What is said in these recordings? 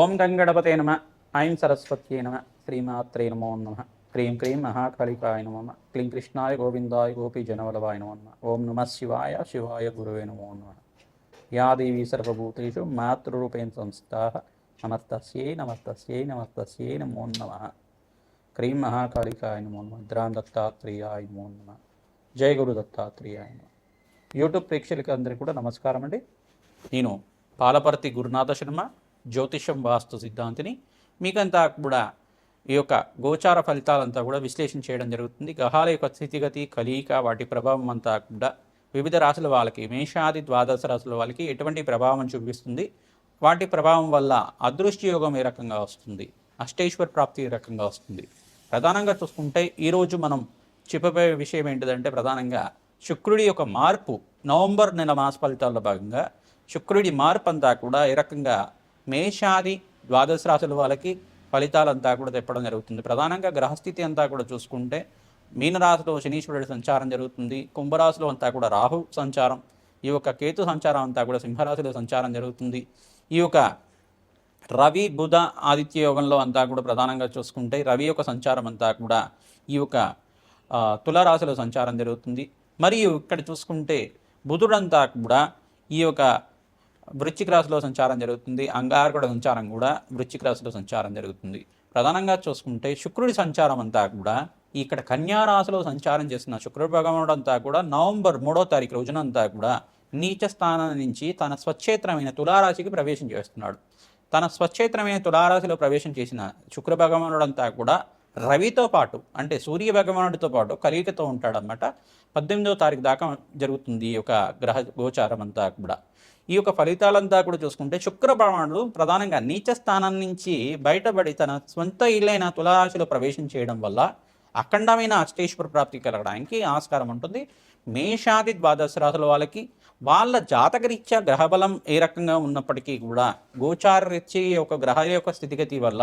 ఓం గంగణపతే నమ. ఐం సరస్వత్యై నమ. శ్రీమాత్రే నమో నమ. క్రీం క్రీం మహాకాళికాయ నమ. క్లీం కృష్ణాయ గోవిందాయ గోపీజనవల్లభాయ నమో నమ. ఓం నమ శివాయ శివాయ గురువే నమో నమ. యా దేవీ సర్వభూతేషు మాతృరూపేణ సంస్థితాః నమస్తస్యై నమస్తస్యై నమస్తస్యై నమో నమ. క్రీం మహాకాళికాయ నమో నమ. ద్రాం దత్తాత్రేయాయ నమో నమ. జయ గురు దత్తాత్రేయాయ నమ. యూట్యూబ్ ప్రేక్షకులకి అందరికీ కూడా నమస్కారం అండి. నేను పాలపర్తి గురునాథ శర్మ, జ్యోతిషం వాస్తు సిద్ధాంతిని. మీకంతా కూడా ఈ యొక్క గోచార ఫలితాలంతా కూడా విశ్లేషణ చేయడం జరుగుతుంది. గ్రహాల యొక్క స్థితిగతి, కలయిక, వాటి ప్రభావం అంతా కూడా వివిధ రాశుల వాళ్ళకి, మేషాది ద్వాదశ రాశుల వాళ్ళకి ఎటువంటి ప్రభావం చూపిస్తుంది, వాటి ప్రభావం వల్ల అదృష్టి యోగం ఏ రకంగా వస్తుంది, అష్టైశ్వర ప్రాప్తి ఏ రకంగా వస్తుంది. ప్రధానంగా చూసుకుంటే ఈరోజు మనం చెప్పబోయే విషయం ఏంటిదంటే, ప్రధానంగా శుక్రుడి యొక్క మార్పు, నవంబర్ నెల మాస ఫలితాల్లో భాగంగా శుక్రుడి మార్పు అంతా కూడా ఏ రకంగా మేషాది ద్వాదశ రాశుల వాళ్ళకి ఫలితాలంతా కూడా తెప్పడం జరుగుతుంది. ప్రధానంగా గ్రహస్థితి అంతా కూడా చూసుకుంటే మీనరాశిలో శనీశ్వరుడి సంచారం జరుగుతుంది. కుంభరాశిలో అంతా కూడా రాహు సంచారం, ఈ యొక్క కేతు సంచారం అంతా కూడా సింహరాశిలో సంచారం జరుగుతుంది. ఈ యొక్క రవి బుధ ఆదిత్య యోగంలో అంతా కూడా ప్రధానంగా చూసుకుంటే రవి యొక్క సంచారం అంతా కూడా ఈ యొక్క తులారాశిలో సంచారం జరుగుతుంది. మరియు ఇక్కడ చూసుకుంటే బుధుడంతా కూడా ఈ యొక్క వృశ్చిక రాశిలో సంచారం జరుగుతుంది. అంగారకుడ సంచారం కూడా వృశ్చిక రాశిలో సంచారం జరుగుతుంది. ప్రధానంగా చూసుకుంటే శుక్రుడి సంచారం అంతా కూడా ఇక్కడ కన్యా రాశిలో సంచారం చేస్తున్న శుక్రుడు భగవానుడు అంతా కూడా నవంబర్ 3వ తారీఖు రోజునంతా కూడా నీచ స్థానం నుంచి తన స్వచ్ఛేత్రమైన తులారాశికి ప్రవేశం చేస్తున్నాడు. తన స్వచ్ఛేత్రమైన తులారాశిలో ప్రవేశం చేసిన శుక్ర భగవానుడు అంతా కూడా రవితో పాటు, అంటే సూర్య భగవానుడితో పాటు కలియికతో ఉంటాడన్నమాట. 18వ తారీఖు దాకా జరుగుతుంది ఈ యొక్క గ్రహ గోచారం అంతా కూడా. ఈ యొక్క ఫలితాలంతా కూడా చూసుకుంటే శుక్ర భగవానుడు ప్రధానంగా నీచ స్థానం నుంచి బయటపడి తన సొంత ఇల్లైన తులారాశిలో ప్రవేశం చేయడం వల్ల అఖండమైన అష్టైశ్వర ప్రాప్తి కలగడానికి ఆస్కారం ఉంటుంది. మేషాది ద్వాదశ రాశుల వాళ్ళకి వాళ్ళ జాతకరీత్యా గ్రహబలం ఏ రకంగా ఉన్నప్పటికీ కూడా గోచారరీత్యా యొక్క గ్రహాల యొక్క స్థితిగతి వల్ల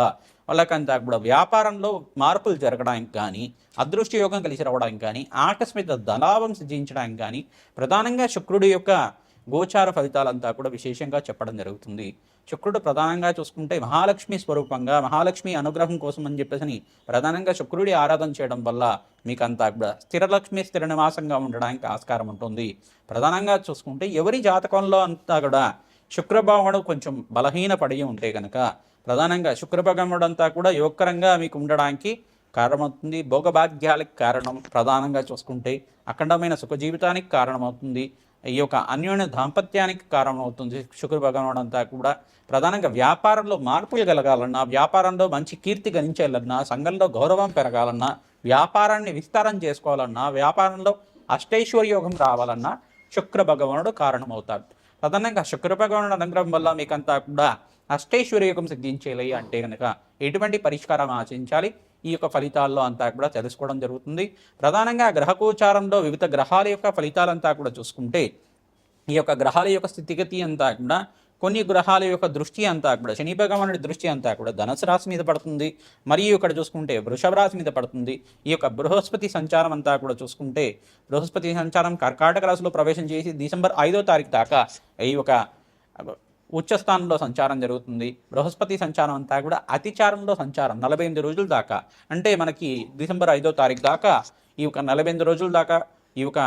వాళ్ళకంతా కూడా వ్యాపారంలో మార్పులు జరగడానికి కానీ, అదృష్ట యోగం కలిసి రావడానికి కానీ, ఆకస్మిక ధనాభం సిద్ధించడానికి కానీ ప్రధానంగా శుక్రుడి యొక్క గోచార ఫలితాలంతా కూడా విశేషంగా చెప్పడం జరుగుతుంది. శుక్రుడు ప్రధానంగా చూసుకుంటే మహాలక్ష్మి స్వరూపంగా, మహాలక్ష్మి అనుగ్రహం కోసం అని చెప్పేసి ప్రధానంగా శుక్రుడి ఆరాధన చేయడం వల్ల మీకంతా కూడా స్థిరలక్ష్మి స్థిర నివాసంగా ఉండడానికి ఆస్కారం ఉంటుంది. ప్రధానంగా చూసుకుంటే ఎవరి జాతకంలో అంతా కూడా శుక్రభగవానుడు కొంచెం బలహీన పడి ఉంటే కనుక ప్రధానంగా శుక్రభగవానుడు అంతా కూడా యోగకరంగా మీకు ఉండడానికి కారణమవుతుంది. భోగభాగ్యాలకు కారణం, ప్రధానంగా చూసుకుంటే అఖండమైన సుఖ జీవితానికి కారణమవుతుంది. ఈ యొక్క అన్యోన్య దాంపత్యానికి కారణమవుతుంది శుక్ర భగవానుడు అంతా కూడా. ప్రధానంగా వ్యాపారంలో మార్పులు కలగాలన్నా, వ్యాపారంలో మంచి కీర్తి గణించాలన్నా, సంఘంలో గౌరవం పెరగాలన్నా, వ్యాపారాన్ని విస్తారం చేసుకోవాలన్నా, వ్యాపారంలో అష్టైశ్వర్య యోగం రావాలన్నా శుక్ర భగవానుడు కారణమవుతాడు. ప్రధానంగా శుక్ర భగవానుడు అనుగ్రహం వల్ల మీకంతా కూడా అష్టైశ్వర్య యోగం సిద్ధించేయాలి అంటే కనుక ఎటువంటి పరిష్కారం ఆచరించాలి, ఈ యొక్క ఫలితాల్లో అంతా కూడా తెలుసుకోవడం జరుగుతుంది. ప్రధానంగా గ్రహగోచారంలో వివిధ గ్రహాల యొక్క ఫలితాలంతా కూడా చూసుకుంటే ఈ యొక్క గ్రహాల యొక్క స్థితిగతి అంతా కూడా కొన్ని గ్రహాల యొక్క దృష్టి అంతా కూడా శని భగవానుడి దృష్టి అంతా కూడా ధనుసు రాశి మీద పడుతుంది. మరియు ఇక్కడ చూసుకుంటే వృషభ రాశి మీద పడుతుంది. ఈ యొక్క బృహస్పతి సంచారం అంతా కూడా చూసుకుంటే బృహస్పతి సంచారం కర్కాటక రాశిలో ప్రవేశం చేసి డిసెంబర్ 5వ తారీఖు దాకా ఈ యొక్క ఉచ్చస్థానంలో సంచారం జరుగుతుంది. బృహస్పతి సంచారం అంతా కూడా అతిచారంలో సంచారం 48 రోజుల దాకా, అంటే మనకి డిసెంబర్ 5వ తారీఖు దాకా ఈ యొక్క 48 రోజుల దాకా ఈ యొక్క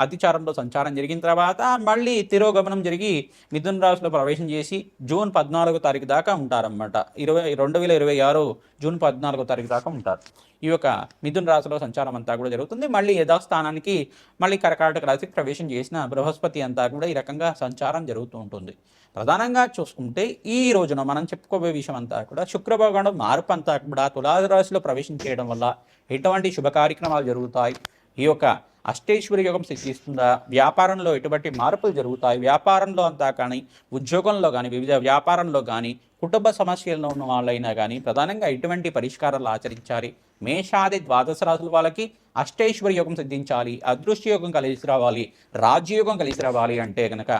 అతిచారంలో సంచారం జరిగిన తర్వాత మళ్ళీ తిరోగమనం జరిగి మిథున రాశిలో ప్రవేశం చేసి జూన్ 14వ తారీఖు దాకా ఉంటారన్నమాట. 2026 జూన్ 14వ తారీఖు దాకా ఉంటారు. ఈ యొక్క మిథున రాశిలో సంచారం అంతా కూడా జరుగుతుంది. మళ్ళీ యథాస్థానానికి మళ్ళీ కర్కాటక రాశికి ప్రవేశం చేసిన బృహస్పతి అంతా కూడా ఈ రకంగా సంచారం జరుగుతూ ఉంటుంది. ప్రధానంగా చూసుకుంటే ఈ రోజున మనం చెప్పుకోబోయే విషయం అంతా కూడా శుక్ర భగవానుడు మార్పు అంతా కూడా తులారాశిలో ప్రవేశం చేయడం వల్ల ఎటువంటి శుభ కార్యక్రమాలు జరుగుతాయి, ఈ యొక్క అష్టైశ్వర్య యోగం సిద్ధిస్తుందా, వ్యాపారంలో ఎటువంటి మార్పులు జరుగుతాయి, వ్యాపారంలో అంతా కానీ, ఉద్యోగంలో కానీ, వివిధ వ్యాపారంలో కానీ, కుటుంబ సమస్యల్లో ఉన్న వాళ్ళైనా కానీ ప్రధానంగా ఎటువంటి పరిష్కారాలు ఆచరించాలి, మేషాది ద్వాదశ రాశుల వాళ్ళకి అష్టైశ్వర్య యోగం సిద్ధించాలి, అదృష్ట యోగం కలిసి రావాలి, రాజ్యయోగం కలిసి రావాలి అంటే కనుక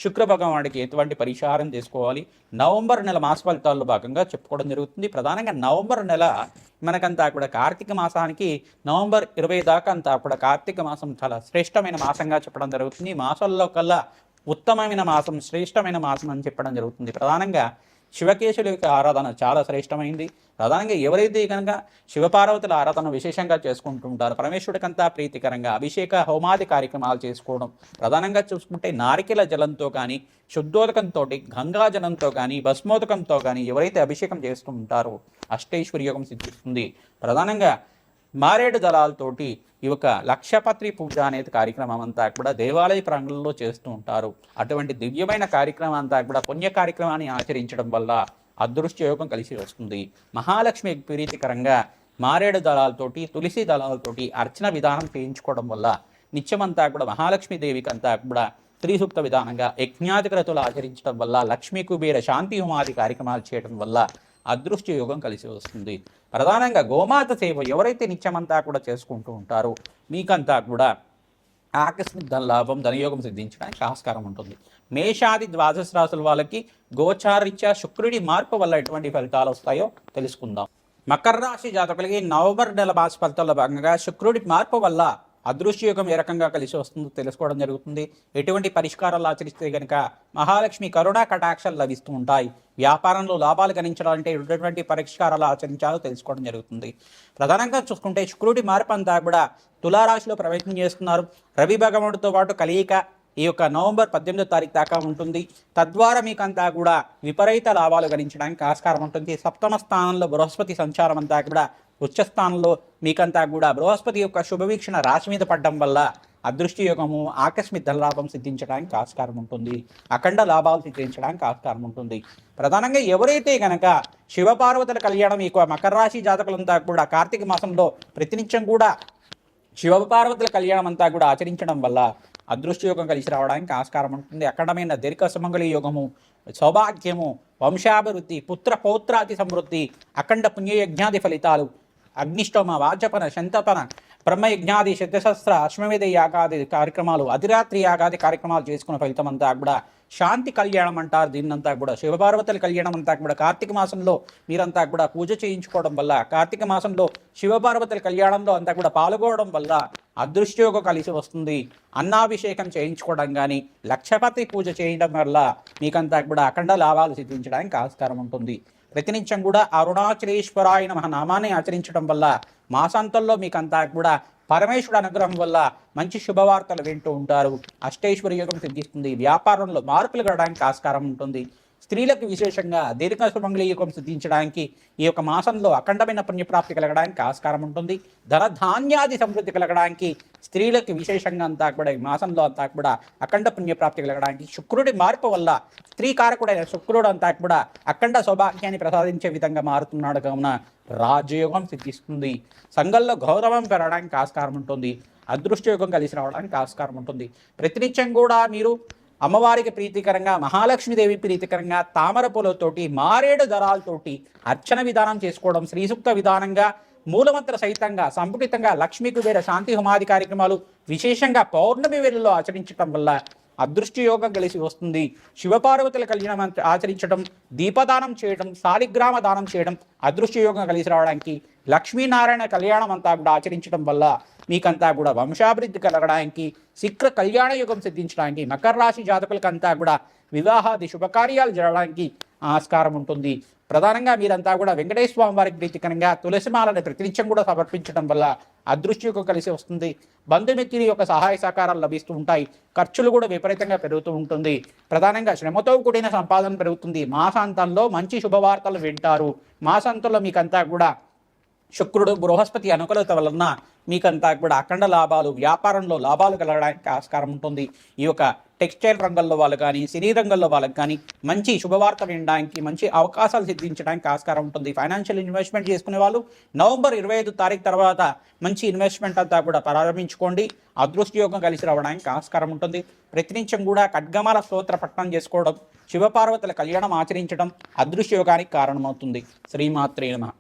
శుక్ర భగవానుడికి ఎటువంటి పరిహారం చేసుకోవాలి, నవంబర్ నెల మాస ఫలితాల్లో భాగంగా చెప్పుకోవడం జరుగుతుంది. ప్రధానంగా నవంబర్ నెల మనకంతా కూడా కార్తీక మాసానికి నవంబర్ 20 దాకా అంతా కూడా కార్తీక మాసం చాలా శ్రేష్టమైన మాసంగా చెప్పడం జరుగుతుంది. మాసాల్లో కల్లా ఉత్తమమైన మాసం, శ్రేష్టమైన మాసం అని చెప్పడం జరుగుతుంది. ప్రధానంగా శివకేశుల యొక్క ఆరాధన చాలా శ్రేష్టమైంది. ప్రధానంగా ఎవరైతే కనుక శివపార్వతుల ఆరాధన విశేషంగా చేసుకుంటూ ఉంటారో పరమేశ్వరుడికంతా ప్రీతికరంగా అభిషేక హోమాది కార్యక్రమాలు చేసుకోవడం, ప్రధానంగా చూసుకుంటే నారికెల జలంతో కానీ, శుద్ధోదకంతో, గంగా జలంతో కానీ, భస్మోదకంతో కానీ ఎవరైతే అభిషేకం చేస్తూ ఉంటారో అష్టైశ్వర్య యోగం సిద్ధిస్తుంది. ప్రధానంగా మారేడు దళాలతోటి ఈ యొక్క లక్షపత్రి పూజ అనేది కార్యక్రమం అంతా కూడా దేవాలయ ప్రాంగణంలో చేస్తూ ఉంటారు. అటువంటి దివ్యమైన కార్యక్రమం అంతా కూడా పుణ్య కార్యక్రమాన్ని ఆచరించడం వల్ల అదృష్ట యోగం కలిసి వస్తుంది. మహాలక్ష్మి ప్రీతికరంగా మారేడు దళాలతోటి, తులసి దళాలతోటి అర్చన విధానం చేయించుకోవడం వల్ల నిత్యమంతా కూడా మహాలక్ష్మీదేవికి అంతా కూడా స్త్రీ సూక్త విధానంగా యజ్ఞాధికరతులు ఆచరించడం వల్ల, లక్ష్మీ కుబేర శాంతి హోమాది కార్యక్రమాలు చేయడం వల్ల అదృష్ట యోగం కలిసి వస్తుంది. ప్రధానంగా గోమాత సేవ ఎవరైతే నిత్యమంతా కూడా చేసుకుంటూ ఉంటారో మీకంతా కూడా ఆకస్మిక ధనలాభం, ధనయోగం సిద్ధించడానికి ఆస్కారం ఉంటుంది. మేషాది ద్వాదశ రాశుల వాళ్ళకి గోచారీత్యా శుక్రుడి మార్పు వల్ల ఎటువంటి ఫలితాలు వస్తాయో తెలుసుకుందాం. మకర రాశి జాతకులకి నవంబర్ నెల మాస ఫలితాల్లో భాగంగా శుక్రుడి మార్పు వల్ల అదృశ్యయోగం ఏ రకంగా కలిసి వస్తుందో తెలుసుకోవడం జరుగుతుంది. ఎటువంటి పరిష్కారాలు ఆచరిస్తే కనుక మహాలక్ష్మి కరుణా కటాక్షాలు లభిస్తూ ఉంటాయి. వ్యాపారంలో లాభాలు గణించాలంటే ఎటువంటి పరిష్కారాలు ఆచరించాలో తెలుసుకోవడం జరుగుతుంది. ప్రధానంగా చూసుకుంటే శుక్రుడి మార్పు అంతా కూడా తులారాశిలో ప్రవేశం చేస్తున్నారు. రవి భగవానుడితో పాటు కలయిక ఈ యొక్క నవంబర్ 18వ తారీఖు దాకా ఉంటుంది. తద్వారా మీకంతా కూడా విపరీత లాభాలు గణించడానికి ఆస్కారం ఉంటుంది. సప్తమ స్థానంలో బృహస్పతి సంచారం అంతా కూడా ఉచ్చస్థానంలో మీకంతా కూడా బృహస్పతి యొక్క శుభవీక్షణ రాశి మీద పడడం వల్ల అదృష్టి యోగము, ఆకస్మిక ధనలాభం సిద్ధించడానికి ఆస్కారం ఉంటుంది. అఖండ లాభాలు సిద్ధించడానికి ఆస్కారం ఉంటుంది. ప్రధానంగా ఎవరైతే కనుక శివపార్వతుల కళ్యాణం ఈ మకర రాశి జాతకులంతా కూడా కార్తీక మాసంలో ప్రతినిత్యం కూడా శివపార్వతుల కళ్యాణం అంతా కూడా ఆచరించడం వల్ల అదృష్టయోగం కలిసి రావడానికి ఆస్కారం ఉంటుంది. అఖండమైన దీర్ఘ సుమంగళి యోగము, సౌభాగ్యము, వంశాభివృద్ధి, పుత్ర పౌత్రాది సమృద్ధి, అఖండ పుణ్యయజ్ఞాది ఫలితాలు, అగ్నిష్టోమ, వాచపన, శంతపన, బ్రహ్మయజ్ఞాది, శతశస్త్ర, అశ్వమేధ యాగాది కార్యక్రమాలు, అధిరాత్రి యాగాది కార్యక్రమాలు చేసుకున్న ఫలితం అంతా కూడా శాంతి కళ్యాణం అంటారు. దీన్నంతా కూడా శివపార్వతుల కళ్యాణం అంతా కూడా కార్తీక మాసంలో మీరంతా కూడా పూజ చేయించుకోవడం వల్ల, కార్తీక మాసంలో శివపార్వతుల కళ్యాణంలో అంతా కూడా పాల్గొనడం వల్ల అదృష్టయోగం కలిసి వస్తుంది. అన్నాభిషేకం చేయించుకోవడం కానీ, లక్షపతి పూజ చేయడం వల్ల మీకంతా కూడా అఖండ లాభాలు సిద్ధించడానికి ఆస్కారం ఉంటుంది. ప్రతినిత్యం కూడా అరుణాచలేశ్వరాయ నమః నామాన్ని ఆచరించడం వల్ల మాసాంతంలో మీకంతా కూడా పరమేశ్వరుడు అనుగ్రహం వల్ల మంచి శుభవార్తలు వింటూ ఉంటారు. అష్టైశ్వర్య యోగం సిద్ధిస్తుంది. వ్యాపారంలో మార్పులు కలగడానికి ఆస్కారం ఉంటుంది. స్త్రీలకు విశేషంగా దీర్ఘ సుమంగళి యోగం సిద్ధించడానికి ఈ యొక్క మాసంలో అఖండమైన పుణ్యప్రాప్తి కలగడానికి ఆస్కారం ఉంటుంది. ధనధాన్యాది సమృద్ధి కలగడానికి స్త్రీలకు విశేషంగా అంతా కూడా ఈ మాసంలో అంతా కూడా అఖండ పుణ్యప్రాప్తి కలగడానికి శుక్రుడి మార్పు వల్ల స్త్రీ కారకుడైన శుక్రుడు అంతా కూడా అఖండ సౌభాగ్యాన్ని ప్రసాదించే విధంగా మారుతున్నాడు కావున రాజయోగం సిద్ధిస్తుంది. సంఘంలో గౌరవం పెరగడానికి ఆస్కారం ఉంటుంది. అదృష్టయోగం కలిసి రావడానికి ఆస్కారం ఉంటుంది. ప్రతినిత్యం కూడా మీరు అమ్మవారికి ప్రీతికరంగా, మహాలక్ష్మీదేవి ప్రీతికరంగా తామర పూలతోటి, మారేడు దళాలతోటి అర్చన విధానం చేసుకోవడం, శ్రీసూక్త విధానంగా, మూలమంత్ర సహితంగా సంపుటితంగా లక్ష్మీ కుబేర శాంతి హోమాది కార్యక్రమాలు విశేషంగా పౌర్ణమి వేళల్లో ఆచరించడం వల్ల అదృష్టి యోగం కలిసి వస్తుంది. శివపార్వతుల కళ్యాణం ఆచరించడం, దీపదానం చేయడం, శాలిగ్రామ దానం చేయడం అదృష్టి యోగం కలిసి రావడానికి, లక్ష్మీనారాయణ కళ్యాణం అంతా కూడా ఆచరించడం వల్ల మీకంతా కూడా వంశాభివృద్ధి కలగడానికి, శీఘ్ర కళ్యాణ యుగం సిద్ధించడానికి, మకర రాశి జాతకులకంతా కూడా వివాహాది శుభకార్యాలు జరగడానికి ఆస్కారం ఉంటుంది. ప్రధానంగా మీరంతా కూడా వెంకటేశ్వర స్వామి వారికి ప్రీతికరంగా తులసిమాలను ప్రతినిత్యం కూడా సమర్పించడం వల్ల అదృష్టికి కలిసి వస్తుంది. బంధుమిత్రుల యొక్క సహాయ సహకారాలు లభిస్తూ ఉంటాయి. ఖర్చులు కూడా విపరీతంగా పెరుగుతూ ఉంటుంది. ప్రధానంగా శ్రమతో కూడిన సంపాదన పెరుగుతుంది. మాసాంతంలో మంచి శుభవార్తలు వింటారు. మాసాంతంలో మీకంతా కూడా శుక్రుడు బృహస్పతి అనుకూలత వలన మీకంతా కూడా అఖండ లాభాలు, వ్యాపారంలో లాభాలు కలగడానికి ఆస్కారం ఉంటుంది. ఈ యొక్క టెక్స్టైల్ రంగంలో వాళ్ళు కానీ, సినీ రంగంలో వాళ్ళకి కానీ మంచి శుభవార్త వినడానికి, మంచి అవకాశాలు సిద్ధించడానికి ఆస్కారం ఉంటుంది. ఫైనాన్షియల్ ఇన్వెస్ట్మెంట్ చేసుకునే వాళ్ళు నవంబర్ 25 తారీఖు తర్వాత మంచి ఇన్వెస్ట్మెంట్ అంతా కూడా ప్రారంభించుకోండి. అదృష్టయోగం కలిసి రావడానికి ఆస్కారం ఉంటుంది. ప్రతినిత్యం కూడా ఖడ్గమాల స్తోత్ర పఠనం చేసుకోవడం, శివపార్వతుల కళ్యాణం ఆచరించడం అదృష్టయోగానికి కారణమవుతుంది. శ్రీమాత్రే నమః.